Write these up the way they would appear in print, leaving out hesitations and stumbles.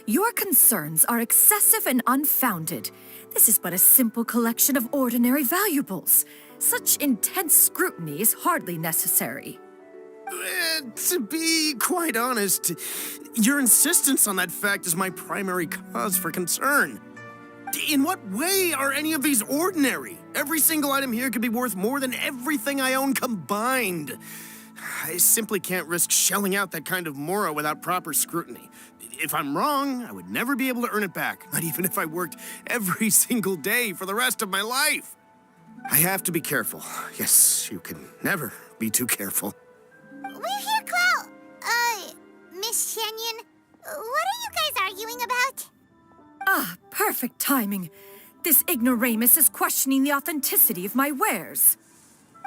Your concerns are excessive and unfounded. This is but a simple collection of ordinary valuables. Such intense scrutiny is hardly necessary. To be quite honest, your insistence on that fact is my primary cause for concern. In what way are any of these ordinary? Every single item here could be worth more than everything I own combined. I simply can't risk shelling out that kind of mora without proper scrutiny. If I'm wrong, I would never be able to earn it back, not even if I worked every single day for the rest of my life. I have to be careful. Yes, you can never be too careful. We're here, Clow. Miss Shenyan, what are you guys arguing about? Ah, perfect timing. This ignoramus is questioning the authenticity of my wares.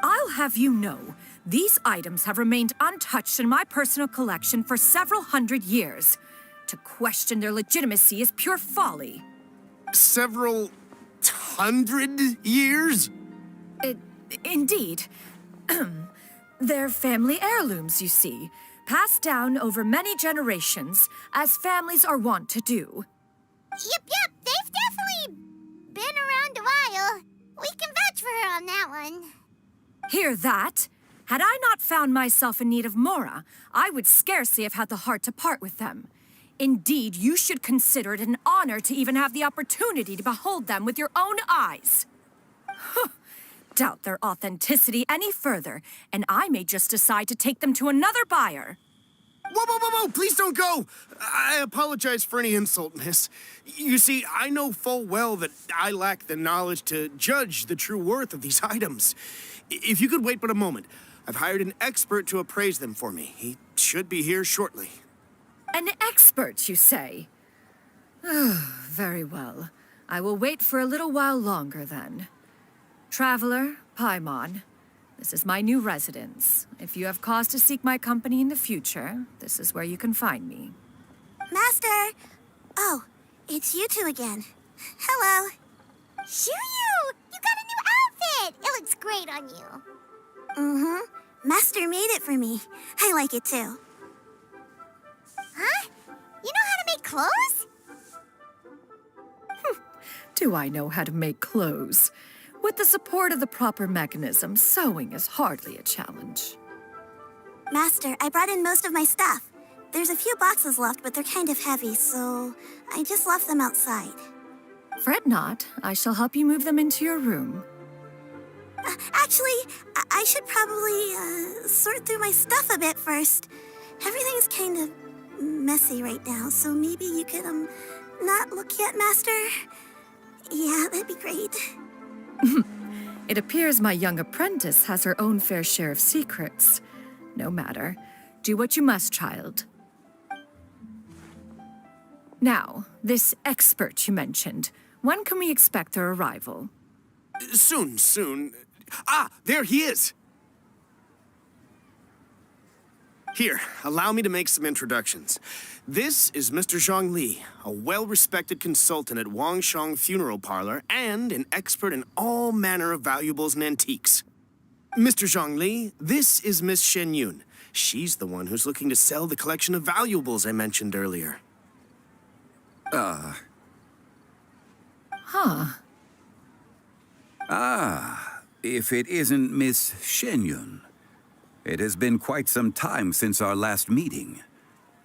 I'll have you know, these items have remained untouched in my personal collection for several hundred years. To question their legitimacy is pure folly. Several hundred years? Indeed. They're family heirlooms, you see, passed down over many generations, as families are wont to do. Yep, they've definitely been around a while. We can vouch for her on that one. Hear that? Had I not found myself in need of mora, I would scarcely have had the heart to part with them. Indeed, you should consider it an honor to even have the opportunity to behold them with your own eyes. Doubt their authenticity any further, and I may just decide to take them to another buyer. Whoa, please don't go! I apologize for any insult, miss. You see, I know full well that I lack the knowledge to judge the true worth of these items. If you could wait but a moment, I've hired an expert to appraise them for me. He should be here shortly. An expert, you say? Very well. I will wait for a little while longer, then. Traveler, Paimon, this is my new residence. If you have cause to seek my company in the future, this is where you can find me. Master! Oh, it's you two again. Hello. Shiryu! You got a new outfit! It looks great on you. Mm-hmm. Master made it for me. I like it too. Huh? You know how to make clothes? Do I know how to make clothes? With the support of the proper mechanism, sewing is hardly a challenge. Master, I brought in most of my stuff. There's a few boxes left, but they're kind of heavy, so I just left them outside. Fret not. I shall help you move them into your room. Actually, I should probably sort through my stuff a bit first. Everything's kind of messy right now, so maybe you could, not look yet, Master? Yeah, that'd be great. It appears my young apprentice has her own fair share of secrets. No matter. Do what you must, child. Now, this expert you mentioned, when can we expect their arrival? Soon. Ah, there he is! Here, allow me to make some introductions. This is Mr. Zhang Li, a well-respected consultant at Wangshang Funeral Parlor and an expert in all manner of valuables and antiques. Mr. Zhang Li, this is Miss Shen Yun. She's the one who's looking to sell the collection of valuables I mentioned earlier. If it isn't Miss Shenyun. It has been quite some time since our last meeting.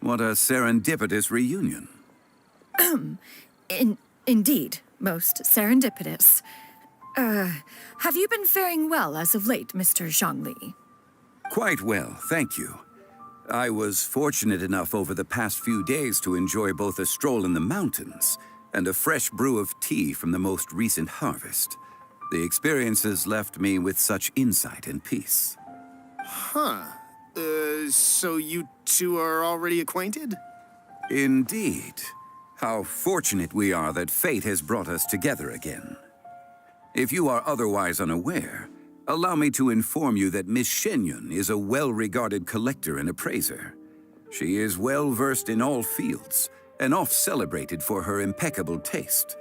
What a serendipitous reunion. Indeed, most serendipitous. Have you been faring well as of late, Mr. Zhang Li? Quite well, thank you. I was fortunate enough over the past few days to enjoy both a stroll in the mountains and a fresh brew of tea from the most recent harvest. The experiences left me with such insight and peace. So you two are already acquainted? Indeed. How fortunate we are that fate has brought us together again. If you are otherwise unaware, allow me to inform you that Miss Shenyun is a well-regarded collector and appraiser. She is well-versed in all fields, and oft-celebrated for her impeccable taste.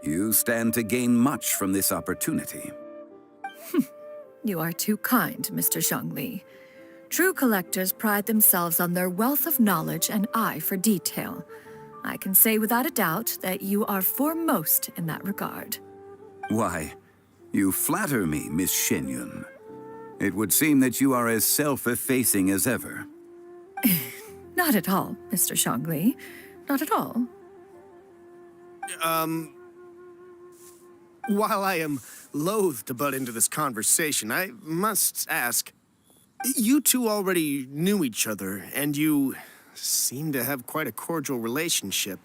You stand to gain much from this opportunity. You are too kind, Mr. Zhang Li. True collectors pride themselves on their wealth of knowledge and eye for detail. I can say without a doubt that you are foremost in that regard. Why, you flatter me, Miss Shenyun. It would seem that you are as self-effacing as ever. Not at all, Mr. Zhongli. Not at all. While I am loath to butt into this conversation, I must ask, you two already knew each other, and you seem to have quite a cordial relationship.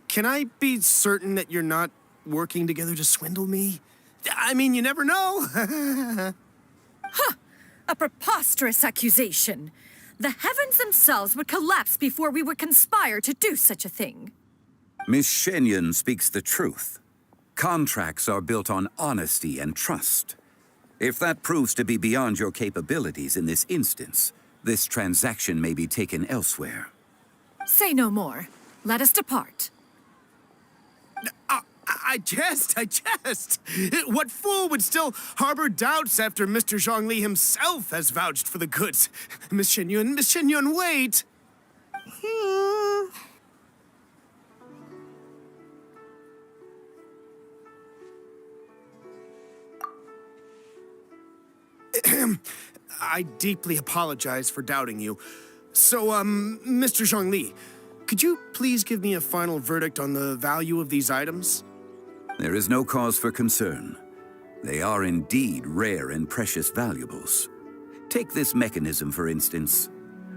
Can I be certain that you're not working together to swindle me? I mean, you never know. A preposterous accusation. The heavens themselves would collapse before we would conspire to do such a thing. Miss Shenyun speaks the truth. Contracts are built on honesty and trust. If that proves to be beyond your capabilities in this instance, this transaction may be taken elsewhere. Say no more. Let us depart. I jest. What fool would still harbor doubts after Mr. Zhongli himself has vouched for the goods? Miss Shenyun, wait! I deeply apologize for doubting you. So, Mr. Zhongli, could you please give me a final verdict on the value of these items? There is no cause for concern. They are indeed rare and precious valuables. Take this mechanism, for instance.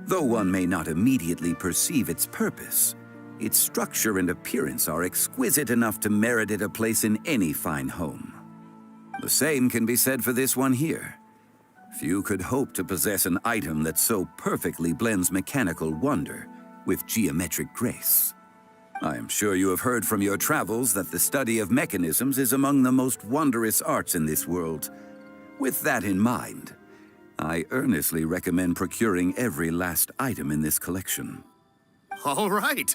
Though one may not immediately perceive its purpose, its structure and appearance are exquisite enough to merit it a place in any fine home. The same can be said for this one here. Few could hope to possess an item that so perfectly blends mechanical wonder with geometric grace. I am sure you have heard from your travels that the study of mechanisms is among the most wondrous arts in this world. With that in mind, I earnestly recommend procuring every last item in this collection. All right.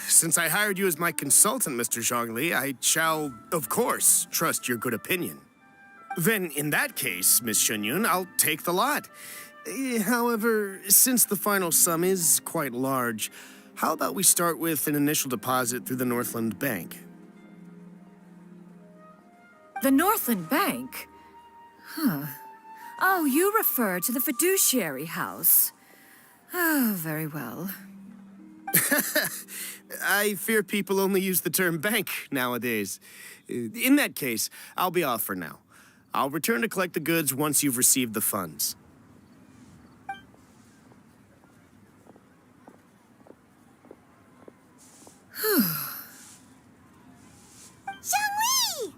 Since I hired you as my consultant, Mr. Zhongli, I shall, of course, trust your good opinion. Then, in that case, Miss Shenyun, I'll take the lot. However, since the final sum is quite large, how about we start with an initial deposit through the Northland Bank? The Northland Bank? Huh. Oh, you refer to the fiduciary house. Oh, very well. I fear people only use the term bank nowadays. In that case, I'll be off for now. I'll return to collect the goods once you've received the funds. Zhongli!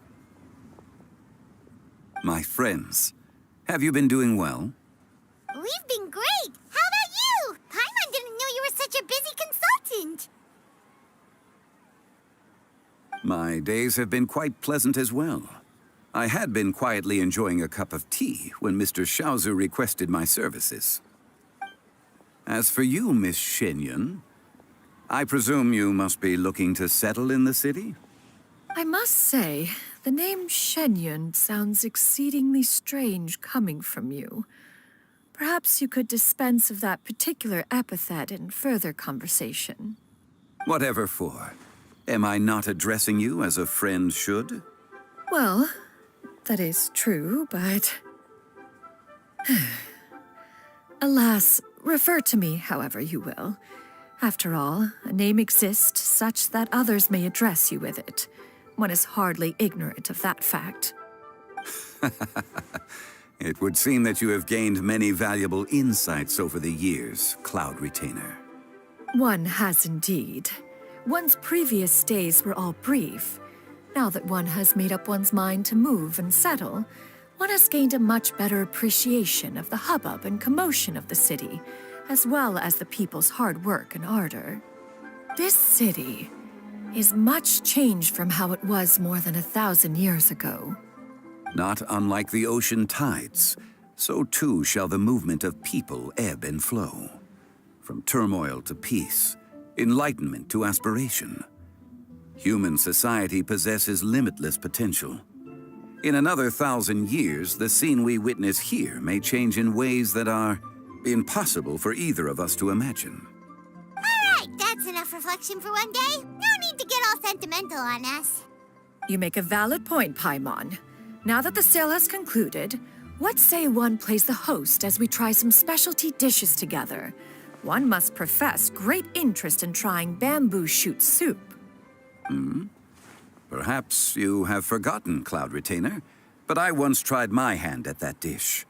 My friends, have you been doing well? We've been great. How about you? Paimon didn't know you were such a busy consultant. My days have been quite pleasant as well. I had been quietly enjoying a cup of tea when Mr. Xiaozu requested my services. As for you, Miss Shenyun, I presume you must be looking to settle in the city? I must say, the name Shenyun sounds exceedingly strange coming from you. Perhaps you could dispense of that particular epithet in further conversation. Whatever for. Am I not addressing you as a friend should? Well, that is true, but... Alas, refer to me however you will. After all, a name exists such that others may address you with it. One is hardly ignorant of that fact. It would seem that you have gained many valuable insights over the years, Cloud Retainer. One has indeed. One's previous days were all brief. Now that one has made up one's mind to move and settle, one has gained a much better appreciation of the hubbub and commotion of the city, as well as the people's hard work and ardor. This city is much changed from how it was more than 1,000 years ago. Not unlike the ocean tides, so too shall the movement of people ebb and flow. From turmoil to peace, enlightenment to aspiration. Human society possesses limitless potential. In another 1,000 years, the scene we witness here may change in ways that are impossible for either of us to imagine. All right, that's That's enough reflection for one day. No need to get all sentimental on us. You make a valid point, Paimon. Now that the sale has concluded, what say one plays the host as we try some specialty dishes together? One must profess great interest in trying bamboo shoot soup. Perhaps you have forgotten, Cloud Retainer, but I once tried my hand at that dish.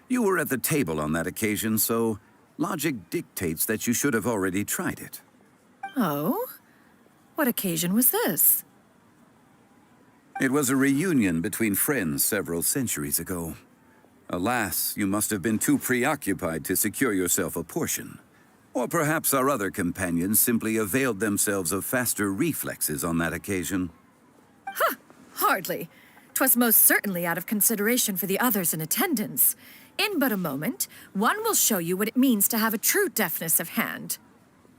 You were at the table on that occasion, so logic dictates that you should have already tried it. Oh? What occasion was this? It was a reunion between friends several centuries ago. Alas, you must have been too preoccupied to secure yourself a portion. Or perhaps our other companions simply availed themselves of faster reflexes on that occasion. Hardly. 'Twas most certainly out of consideration for the others in attendance. In but a moment, one will show you what it means to have a true deftness of hand.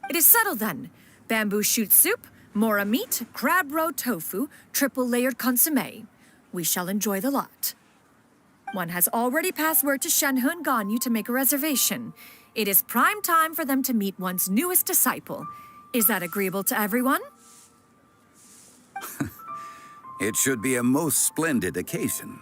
It is settled then. Bamboo shoot soup, mora meat, crab roe tofu, triple-layered consommé. We shall enjoy the lot. One has already passed word to Shenhe and Ganyu to make a reservation. It is prime time for them to meet one's newest disciple. Is that agreeable to everyone? It should be a most splendid occasion.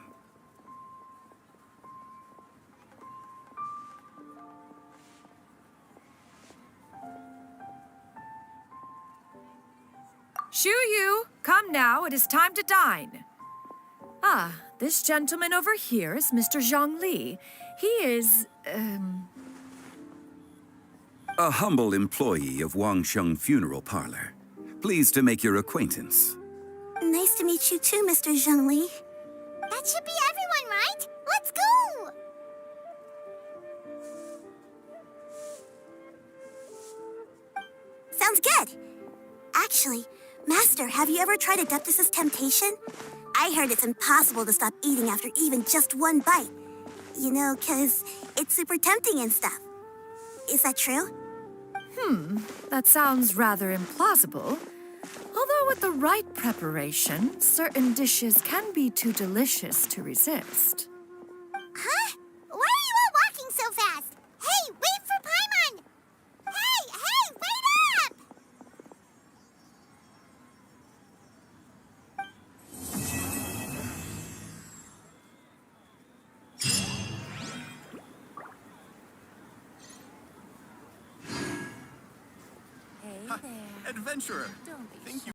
Shu-Yu, come now, it is time to dine. Ah, this gentleman over here is Mr. Zhang Li. He is, A humble employee of Wangsheng Funeral Parlor. Pleased to make your acquaintance. Nice to meet you too, Mr. Zhengli. That should be everyone, right? Let's go! Sounds good. Actually, Master, have you ever tried Adeptus' temptation? I heard it's impossible to stop eating after even just one bite. You know, 'cause it's super tempting and stuff. Is that true? that sounds rather implausible. Although with the right preparation, certain dishes can be too delicious to resist. Huh? Why are you all walking so fast? Hey, wait for Paimon! Hey, wait up! Adventurer, think you